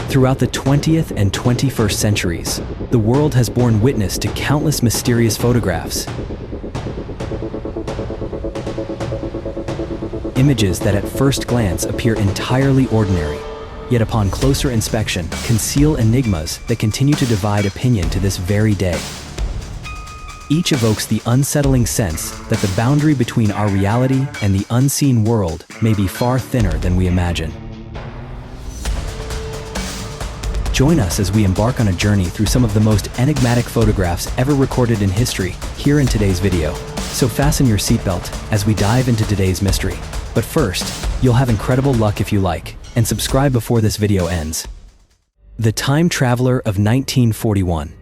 Throughout the 20th and 21st centuries, the world has borne witness to countless mysterious photographs. Images that at first glance appear entirely ordinary, yet upon closer inspection conceal enigmas that continue to divide opinion to this very day. Each evokes the unsettling sense that the boundary between our reality and the unseen world may be far thinner than we imagine. Join us as we embark on a journey through some of the most enigmatic photographs ever recorded in history here in today's video. So fasten your seatbelt as we dive into today's mystery. But first, you'll have incredible luck if you like, and subscribe before this video ends. The Time Traveler of 1941.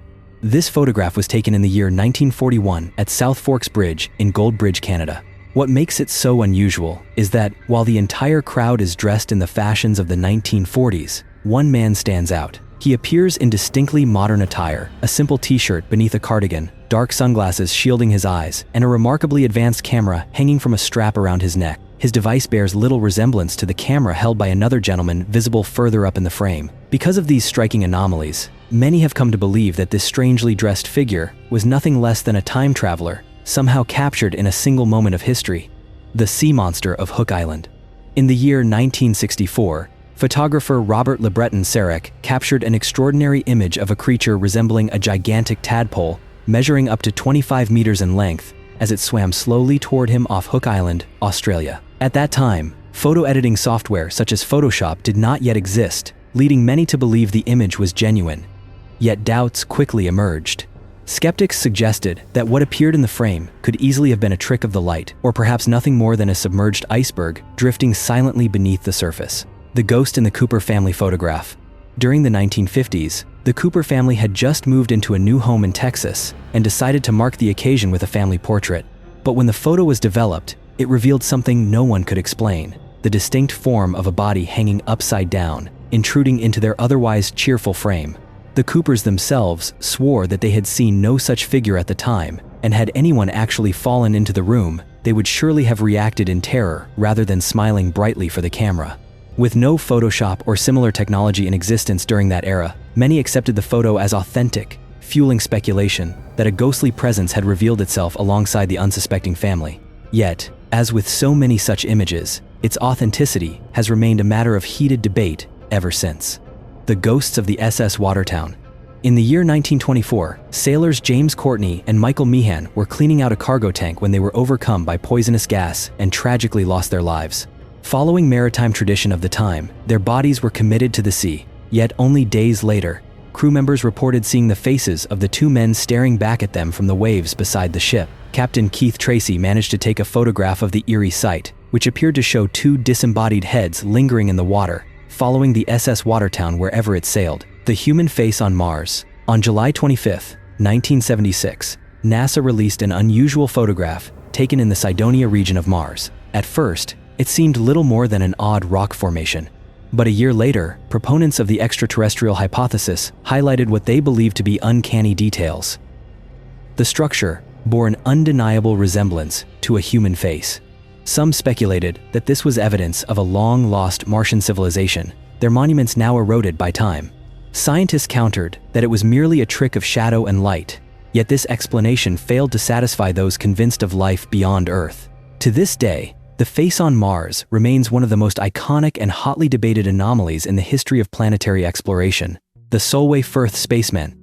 This photograph was taken in the year 1941 at South Forks Bridge in Goldbridge, Canada. What makes it so unusual is that, while the entire crowd is dressed in the fashions of the 1940s, one man stands out. He appears in distinctly modern attire, a simple t-shirt beneath a cardigan, dark sunglasses shielding his eyes, and a remarkably advanced camera hanging from a strap around his neck. His device bears little resemblance to the camera held by another gentleman visible further up in the frame. Because of these striking anomalies, many have come to believe that this strangely dressed figure was nothing less than a time traveler, somehow captured in a single moment of history. The sea monster of Hook Island. In the year 1964, photographer Robert Le Breton Sarek captured an extraordinary image of a creature resembling a gigantic tadpole, measuring up to 25 meters in length, as it swam slowly toward him off Hook Island, Australia. At that time, photo editing software such as Photoshop did not yet exist, leading many to believe the image was genuine. Yet doubts quickly emerged. Skeptics suggested that what appeared in the frame could easily have been a trick of the light, or perhaps nothing more than a submerged iceberg drifting silently beneath the surface. The ghost in the Cooper family photograph. During the 1950s, the Cooper family had just moved into a new home in Texas and decided to mark the occasion with a family portrait. But when the photo was developed, it revealed something no one could explain: the distinct form of a body hanging upside down, intruding into their otherwise cheerful frame. The Coopers themselves swore that they had seen no such figure at the time, and had anyone actually fallen into the room, they would surely have reacted in terror rather than smiling brightly for the camera. With no Photoshop or similar technology in existence during that era, many accepted the photo as authentic, fueling speculation that a ghostly presence had revealed itself alongside the unsuspecting family. Yet, as with so many such images, its authenticity has remained a matter of heated debate ever since. The ghosts of the SS Watertown. In the year 1924, sailors James Courtney and Michael Meehan were cleaning out a cargo tank when they were overcome by poisonous gas and tragically lost their lives. Following maritime tradition of the time, their bodies were committed to the sea. Yet only days later, crew members reported seeing the faces of the two men staring back at them from the waves beside the ship. Captain Keith Tracy managed to take a photograph of the eerie sight, which appeared to show two disembodied heads lingering in the water, following the SS Watertown wherever it sailed. The human face on Mars. On July 25, 1976, NASA released an unusual photograph taken in the Cydonia region of Mars. At first, it seemed little more than an odd rock formation. But a year later, proponents of the extraterrestrial hypothesis highlighted what they believed to be uncanny details. The structure bore an undeniable resemblance to a human face. Some speculated that this was evidence of a long-lost Martian civilization, their monuments now eroded by time. Scientists countered that it was merely a trick of shadow and light, yet this explanation failed to satisfy those convinced of life beyond Earth. To this day, the face on Mars remains one of the most iconic and hotly debated anomalies in the history of planetary exploration. The Solway Firth Spaceman.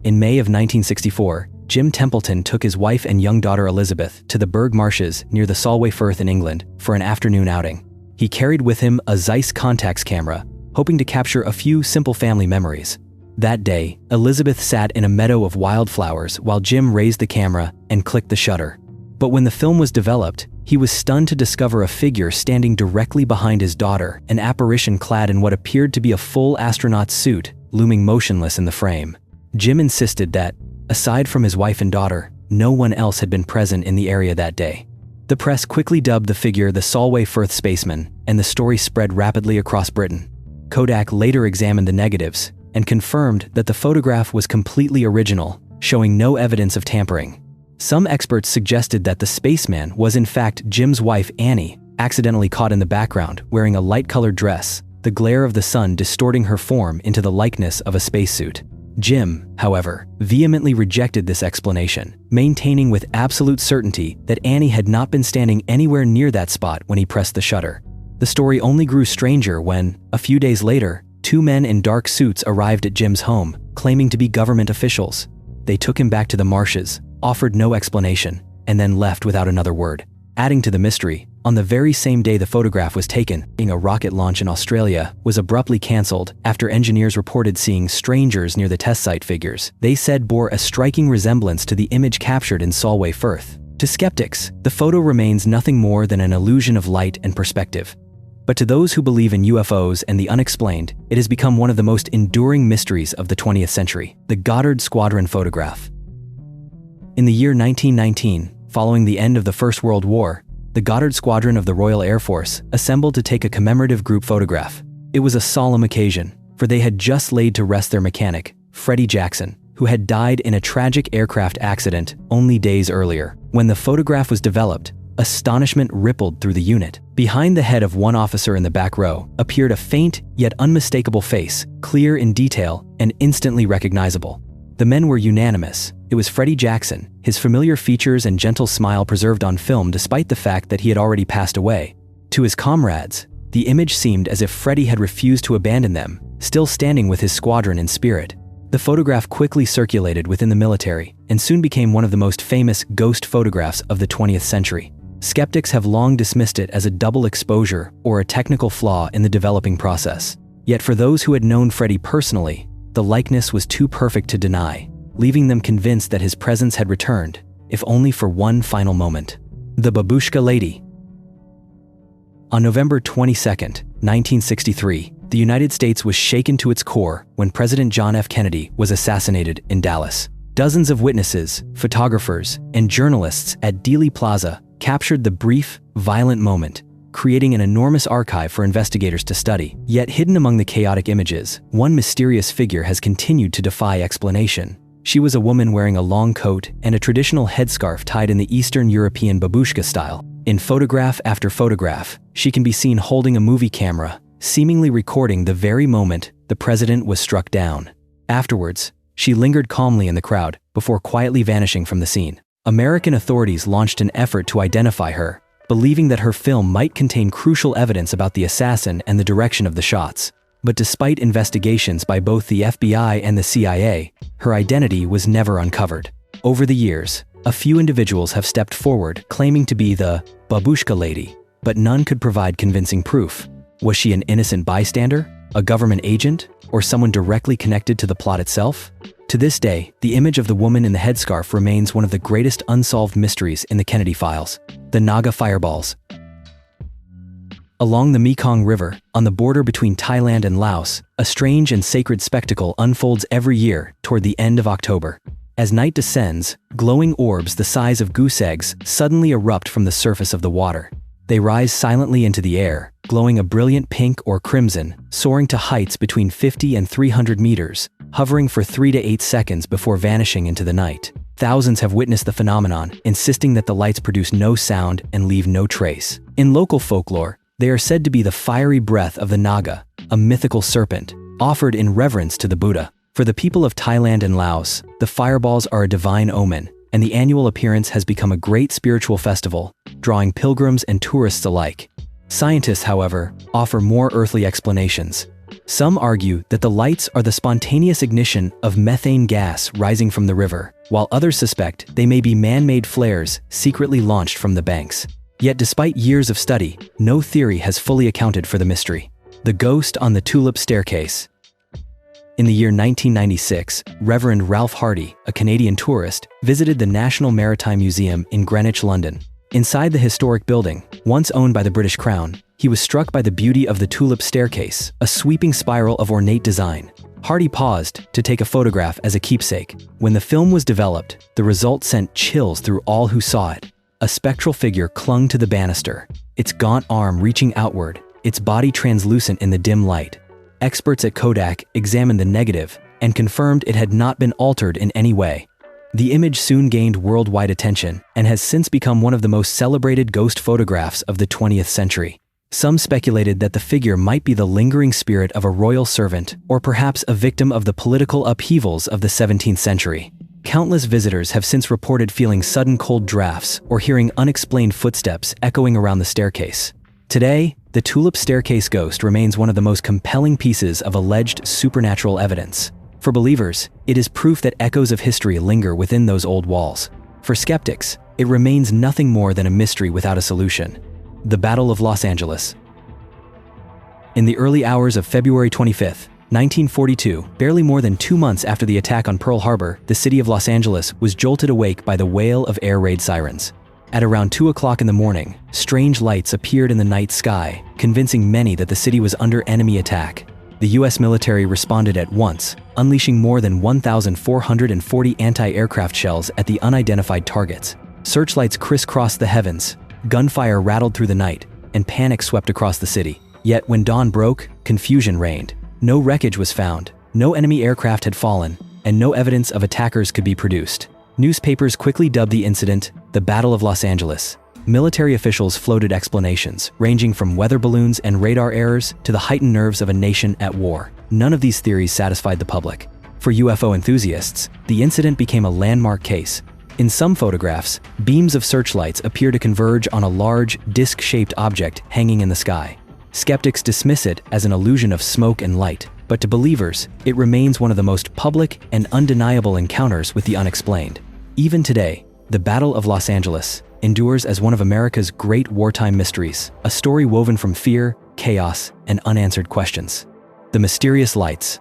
In May of 1964, Jim Templeton took his wife and young daughter Elizabeth to the Berg Marshes near the Solway Firth in England for an afternoon outing. He carried with him a Zeiss Contax camera, hoping to capture a few simple family memories. That day, Elizabeth sat in a meadow of wildflowers while Jim raised the camera and clicked the shutter. But when the film was developed, he was stunned to discover a figure standing directly behind his daughter, an apparition clad in what appeared to be a full astronaut suit, looming motionless in the frame. Jim insisted that, aside from his wife and daughter, no one else had been present in the area that day. The press quickly dubbed the figure the Solway Firth Spaceman, and the story spread rapidly across Britain. Kodak later examined the negatives and confirmed that the photograph was completely original, showing no evidence of tampering. Some experts suggested that the spaceman was in fact Jim's wife Annie, accidentally caught in the background wearing a light-colored dress, the glare of the sun distorting her form into the likeness of a spacesuit. Jim, however, vehemently rejected this explanation, maintaining with absolute certainty that Annie had not been standing anywhere near that spot when he pressed the shutter. The story only grew stranger when, a few days later, two men in dark suits arrived at Jim's home, claiming to be government officials. They took him back to the marshes, offered no explanation, and then left without another word. Adding to the mystery, on the very same day the photograph was taken, a rocket launch in Australia was abruptly cancelled after engineers reported seeing strangers near the test site figures they said bore a striking resemblance to the image captured in Solway Firth. To skeptics, the photo remains nothing more than an illusion of light and perspective. But to those who believe in UFOs and the unexplained, it has become one of the most enduring mysteries of the 20th century, the Goddard Squadron photograph. In the year 1919, following the end of the First World War, the Goddard Squadron of the Royal Air Force assembled to take a commemorative group photograph. It was a solemn occasion, for they had just laid to rest their mechanic, Freddie Jackson, who had died in a tragic aircraft accident only days earlier. When the photograph was developed, astonishment rippled through the unit. Behind the head of one officer in the back row appeared a faint yet unmistakable face, clear in detail and instantly recognizable. The men were unanimous. It was Freddie Jackson, his familiar features and gentle smile preserved on film despite the fact that he had already passed away. To his comrades, the image seemed as if Freddie had refused to abandon them, still standing with his squadron in spirit. The photograph quickly circulated within the military and soon became one of the most famous ghost photographs of the 20th century. Skeptics have long dismissed it as a double exposure or a technical flaw in the developing process. Yet for those who had known Freddie personally, the likeness was too perfect to deny, leaving them convinced that his presence had returned, if only for one final moment. The Babushka Lady. On November 22, 1963, the United States was shaken to its core when President John F. Kennedy was assassinated in Dallas. Dozens of witnesses, photographers, and journalists at Dealey Plaza captured the brief, violent moment, creating an enormous archive for investigators to study. Yet hidden among the chaotic images, one mysterious figure has continued to defy explanation. She was a woman wearing a long coat and a traditional headscarf tied in the Eastern European babushka style. In photograph after photograph, she can be seen holding a movie camera, seemingly recording the very moment the president was struck down. Afterwards, she lingered calmly in the crowd before quietly vanishing from the scene. American authorities launched an effort to identify her, believing that her film might contain crucial evidence about the assassin and the direction of the shots. But despite investigations by both the FBI and the CIA, her identity was never uncovered. Over the years, a few individuals have stepped forward claiming to be the Babushka Lady, but none could provide convincing proof. Was she an innocent bystander, a government agent, or someone directly connected to the plot itself? To this day, the image of the woman in the headscarf remains one of the greatest unsolved mysteries in the Kennedy files. The Naga Fireballs. Along the Mekong River, on the border between Thailand and Laos, a strange and sacred spectacle unfolds every year toward the end of October. As night descends, glowing orbs the size of goose eggs suddenly erupt from the surface of the water. They rise silently into the air, glowing a brilliant pink or crimson, soaring to heights between 50 and 300 meters, hovering for 3 to 8 seconds before vanishing into the night. Thousands have witnessed the phenomenon, insisting that the lights produce no sound and leave no trace. In local folklore, they are said to be the fiery breath of the Naga, a mythical serpent, offered in reverence to the Buddha. For the people of Thailand and Laos, the fireballs are a divine omen, and the annual appearance has become a great spiritual festival, drawing pilgrims and tourists alike. Scientists, however, offer more earthly explanations. Some argue that the lights are the spontaneous ignition of methane gas rising from the river, while others suspect they may be man-made flares secretly launched from the banks. Yet despite years of study, no theory has fully accounted for the mystery. The ghost on the Tulip Staircase. In the year 1996, Reverend Ralph Hardy, a Canadian tourist, visited the National Maritime Museum in Greenwich, London. Inside the historic building, once owned by the British Crown, he was struck by the beauty of the Tulip Staircase, a sweeping spiral of ornate design. Hardy paused to take a photograph as a keepsake. When the film was developed, the result sent chills through all who saw it. A spectral figure clung to the banister, its gaunt arm reaching outward, its body translucent in the dim light. Experts at Kodak examined the negative and confirmed it had not been altered in any way. The image soon gained worldwide attention and has since become one of the most celebrated ghost photographs of the 20th century. Some speculated that the figure might be the lingering spirit of a royal servant or perhaps a victim of the political upheavals of the 17th century. Countless visitors have since reported feeling sudden cold drafts or hearing unexplained footsteps echoing around the staircase. Today, the Tulip Staircase ghost remains one of the most compelling pieces of alleged supernatural evidence. For believers, it is proof that echoes of history linger within those old walls. For skeptics, it remains nothing more than a mystery without a solution. The Battle of Los Angeles. In the early hours of February 25, 1942, barely more than 2 months after the attack on Pearl Harbor, the city of Los Angeles was jolted awake by the wail of air raid sirens. At around 2 o'clock in the morning, strange lights appeared in the night sky, convincing many that the city was under enemy attack. The U.S. military responded at once, unleashing more than 1,440 anti-aircraft shells at the unidentified targets. Searchlights crisscrossed the heavens, gunfire rattled through the night, and panic swept across the city. Yet when dawn broke, confusion reigned. No wreckage was found, no enemy aircraft had fallen, and no evidence of attackers could be produced. Newspapers quickly dubbed the incident the Battle of Los Angeles. Military officials floated explanations, ranging from weather balloons and radar errors to the heightened nerves of a nation at war. None of these theories satisfied the public. For UFO enthusiasts, the incident became a landmark case. In some photographs, beams of searchlights appear to converge on a large, disc-shaped object hanging in the sky. Skeptics dismiss it as an illusion of smoke and light, but to believers, it remains one of the most public and undeniable encounters with the unexplained. Even today, the Battle of Los Angeles endures as one of America's great wartime mysteries, a story woven from fear, chaos, and unanswered questions. The mysterious lights.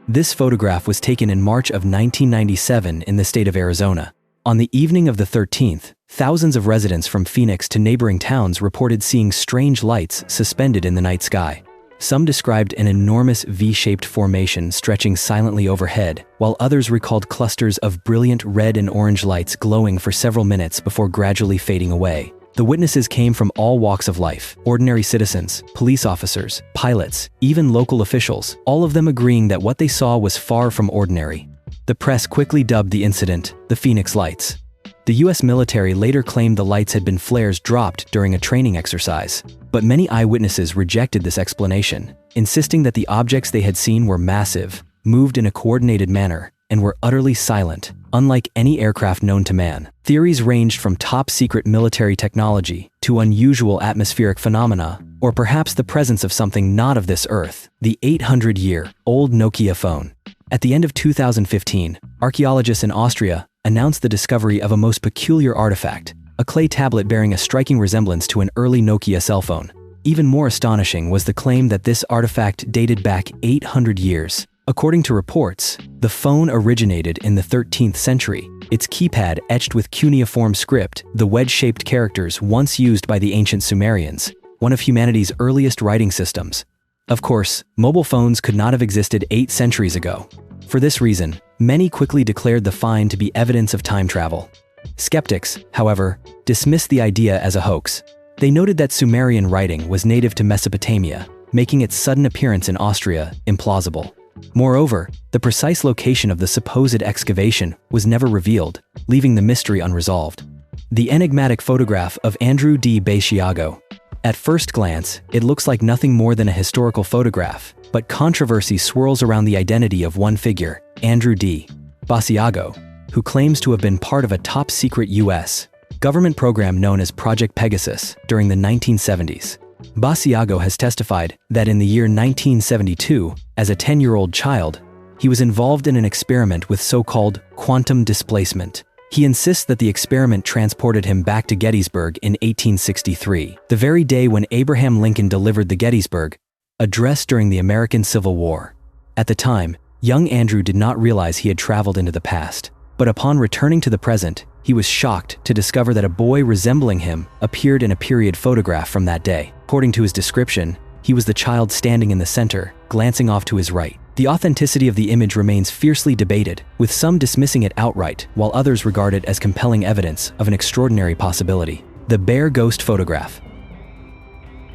This photograph was taken in March of 1997 in the state of Arizona. On the evening of the 13th, thousands of residents from Phoenix to neighboring towns reported seeing strange lights suspended in the night sky. Some described an enormous V-shaped formation stretching silently overhead, while others recalled clusters of brilliant red and orange lights glowing for several minutes before gradually fading away. The witnesses came from all walks of life: ordinary citizens, police officers, pilots, even local officials, all of them agreeing that what they saw was far from ordinary. The press quickly dubbed the incident the Phoenix Lights. The U.S. military later claimed the lights had been flares dropped during a training exercise, but many eyewitnesses rejected this explanation, insisting that the objects they had seen were massive, moved in a coordinated manner, and were utterly silent, unlike any aircraft known to man. Theories ranged from top-secret military technology to unusual atmospheric phenomena, or perhaps the presence of something not of this earth: the 800-year-old Nokia phone. At the end of 2015, archaeologists in Austria announced the discovery of a most peculiar artifact, a clay tablet bearing a striking resemblance to an early Nokia cell phone. Even more astonishing was the claim that this artifact dated back 800 years. According to reports, the phone originated in the 13th century, its keypad etched with cuneiform script, the wedge-shaped characters once used by the ancient Sumerians, one of humanity's earliest writing systems. Of course, mobile phones could not have existed 8 centuries ago. For this reason, many quickly declared the find to be evidence of time travel. Skeptics, however, dismissed the idea as a hoax. They noted that Sumerian writing was native to Mesopotamia, making its sudden appearance in Austria implausible. Moreover, the precise location of the supposed excavation was never revealed, leaving the mystery unresolved. The enigmatic photograph of Andrew D. Basiago. At first glance, it looks like nothing more than a historical photograph, but controversy swirls around the identity of one figure, Andrew D. Basiago, who claims to have been part of a top-secret U.S. government program known as Project Pegasus during the 1970s. Basiago has testified that in the year 1972, as a 10-year-old child, he was involved in an experiment with so-called quantum displacement. He insists that the experiment transported him back to Gettysburg in 1863, the very day when Abraham Lincoln delivered the Gettysburg Address during the American Civil War. At the time, young Andrew did not realize he had traveled into the past, but upon returning to the present, he was shocked to discover that a boy resembling him appeared in a period photograph from that day. According to his description, he was the child standing in the center, glancing off to his right. The authenticity of the image remains fiercely debated, with some dismissing it outright, while others regard it as compelling evidence of an extraordinary possibility. The Bear Ghost Photograph.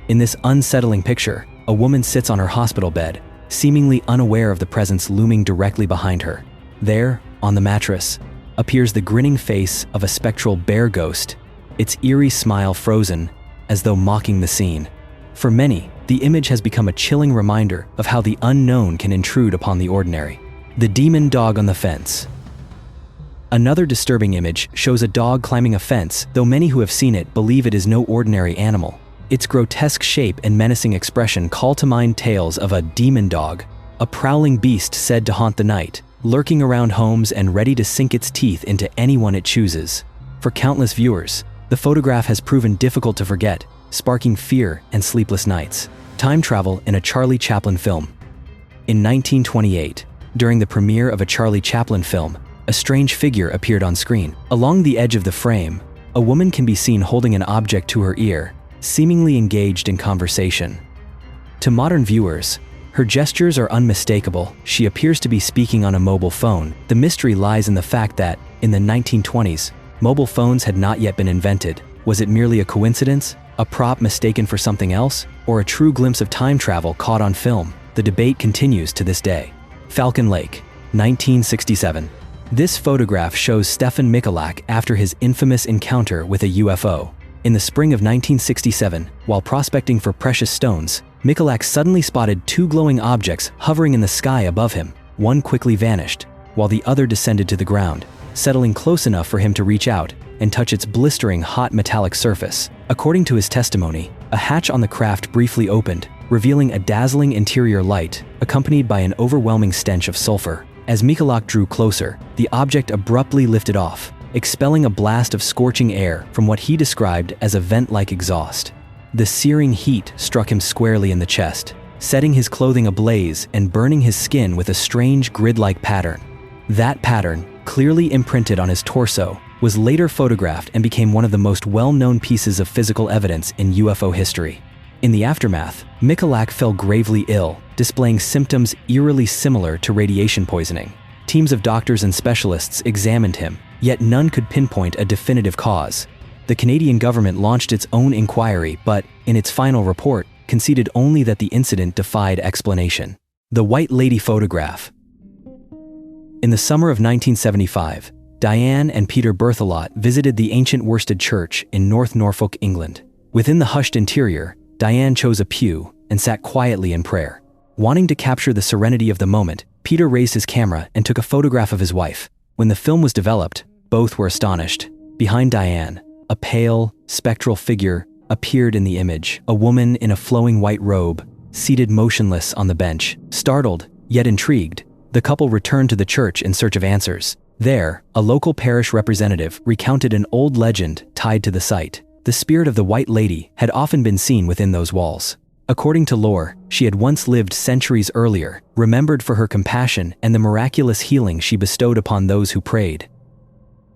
In this unsettling picture, a woman sits on her hospital bed, seemingly unaware of the presence looming directly behind her. There, on the mattress, appears the grinning face of a spectral bear ghost, its eerie smile frozen as though mocking the scene. For many, the image has become a chilling reminder of how the unknown can intrude upon the ordinary. The demon dog on the fence. Another disturbing image shows a dog climbing a fence, though many who have seen it believe it is no ordinary animal. Its grotesque shape and menacing expression call to mind tales of a demon dog, a prowling beast said to haunt the night, lurking around homes and ready to sink its teeth into anyone it chooses. For countless viewers, the photograph has proven difficult to forget, sparking fear and sleepless nights. Time travel in a Charlie Chaplin film. In 1928, during the premiere of a Charlie Chaplin film, a strange figure appeared on screen. Along the edge of the frame, a woman can be seen holding an object to her ear, seemingly engaged in conversation. To modern viewers, her gestures are unmistakable. She appears to be speaking on a mobile phone. The mystery lies in the fact that, in the 1920s, mobile phones had not yet been invented. Was it merely a coincidence, a prop mistaken for something else, or a true glimpse of time travel caught on film? The debate continues to this day. Falcon Lake, 1967. This photograph shows Stefan Michalak after his infamous encounter with a UFO. In the spring of 1967, while prospecting for precious stones, Michalak suddenly spotted two glowing objects hovering in the sky above him. One quickly vanished, while the other descended to the ground, settling close enough for him to reach out and touch its blistering hot metallic surface. According to his testimony, a hatch on the craft briefly opened, revealing a dazzling interior light, accompanied by an overwhelming stench of sulfur. As Michalak drew closer, the object abruptly lifted off, expelling a blast of scorching air from what he described as a vent-like exhaust. The searing heat struck him squarely in the chest, setting his clothing ablaze and burning his skin with a strange grid-like pattern. That pattern, clearly imprinted on his torso, was later photographed and became one of the most well-known pieces of physical evidence in UFO history. In the aftermath, Michalak fell gravely ill, displaying symptoms eerily similar to radiation poisoning. Teams of doctors and specialists examined him, yet none could pinpoint a definitive cause. The Canadian government launched its own inquiry, but, in its final report, conceded only that the incident defied explanation. The White Lady photograph. In the summer of 1975, Diane and Peter Berthelot visited the ancient Worstead Church in North Norfolk, England. Within the hushed interior, Diane chose a pew and sat quietly in prayer. Wanting to capture the serenity of the moment, Peter raised his camera and took a photograph of his wife. When the film was developed, both were astonished. Behind Diane, a pale, spectral figure appeared in the image, a woman in a flowing white robe, seated motionless on the bench. Startled, yet intrigued, the couple returned to the church in search of answers. There, a local parish representative recounted an old legend tied to the site. The spirit of the White Lady had often been seen within those walls. According to lore, she had once lived centuries earlier, remembered for her compassion and the miraculous healing she bestowed upon those who prayed.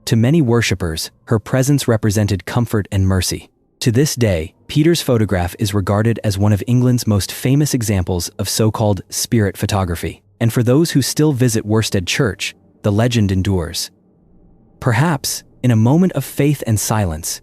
To many worshippers, her presence represented comfort and mercy. To this day, Peter's photograph is regarded as one of England's most famous examples of so-called spirit photography. And for those who still visit Worstead Church, the legend endures. Perhaps, in a moment of faith and silence,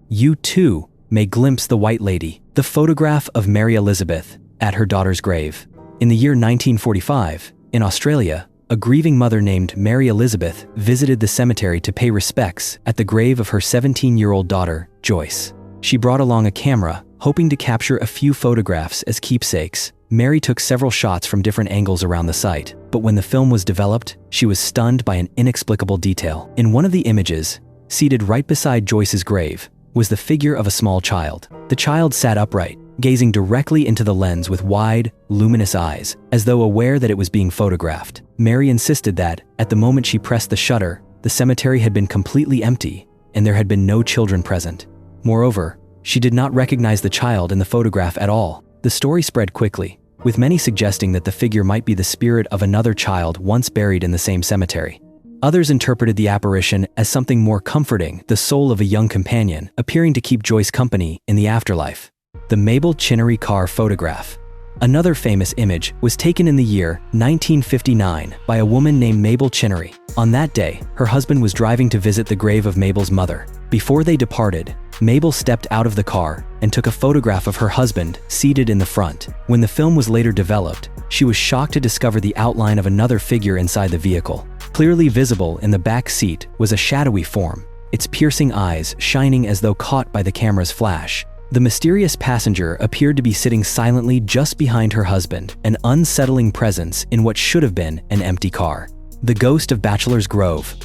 you too may glimpse the White Lady, the photograph of Mary Elizabeth, at her daughter's grave. In the year 1945, in Australia, a grieving mother named Mary Elizabeth visited the cemetery to pay respects at the grave of her 17-year-old daughter, Joyce. She brought along a camera, hoping to capture a few photographs as keepsakes. Mary took several shots from different angles around the site, but when the film was developed, she was stunned by an inexplicable detail. In one of the images, seated right beside Joyce's grave, was the figure of a small child. The child sat upright, gazing directly into the lens with wide, luminous eyes, as though aware that it was being photographed. Mary insisted that, at the moment she pressed the shutter, the cemetery had been completely empty, and there had been no children present. Moreover, she did not recognize the child in the photograph at all. The story spread quickly, with many suggesting that the figure might be the spirit of another child once buried in the same cemetery. Others interpreted the apparition as something more comforting, the soul of a young companion, appearing to keep Joyce company in the afterlife. The Mabel Chinnery car photograph. Another famous image was taken in the year 1959 by a woman named Mabel Chinnery. On that day, her husband was driving to visit the grave of Mabel's mother. Before they departed, Mabel stepped out of the car and took a photograph of her husband seated in the front. When the film was later developed, she was shocked to discover the outline of another figure inside the vehicle. Clearly visible in the back seat was a shadowy form, its piercing eyes shining as though caught by the camera's flash. The mysterious passenger appeared to be sitting silently just behind her husband, an unsettling presence in what should have been an empty car. The ghost of Bachelor's Grove.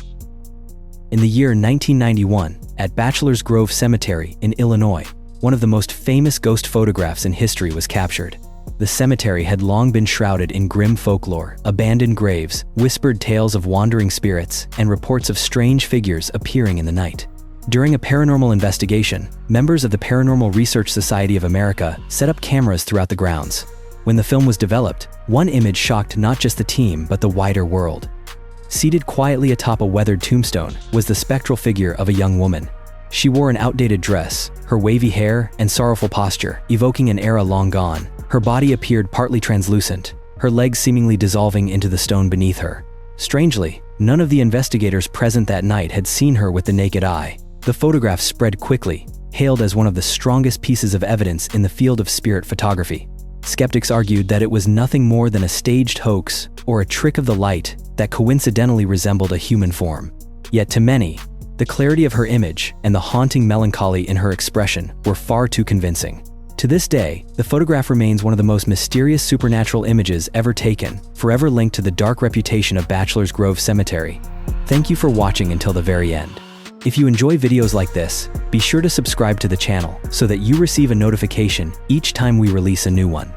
In the year 1991, at Bachelor's Grove Cemetery in Illinois, one of the most famous ghost photographs in history was captured. The cemetery had long been shrouded in grim folklore, abandoned graves, whispered tales of wandering spirits, and reports of strange figures appearing in the night. During a paranormal investigation, members of the Paranormal Research Society of America set up cameras throughout the grounds. When the film was developed, one image shocked not just the team but the wider world. Seated quietly atop a weathered tombstone was the spectral figure of a young woman. She wore an outdated dress, her wavy hair and sorrowful posture evoking an era long gone. Her body appeared partly translucent, her legs seemingly dissolving into the stone beneath her. Strangely, none of the investigators present that night had seen her with the naked eye. The photograph spread quickly, hailed as one of the strongest pieces of evidence in the field of spirit photography. Skeptics argued that it was nothing more than a staged hoax or a trick of the light that coincidentally resembled a human form. Yet to many, the clarity of her image and the haunting melancholy in her expression were far too convincing. To this day, the photograph remains one of the most mysterious supernatural images ever taken, forever linked to the dark reputation of Bachelor's Grove Cemetery. Thank you for watching until the very end. If you enjoy videos like this, be sure to subscribe to the channel so that you receive a notification each time we release a new one.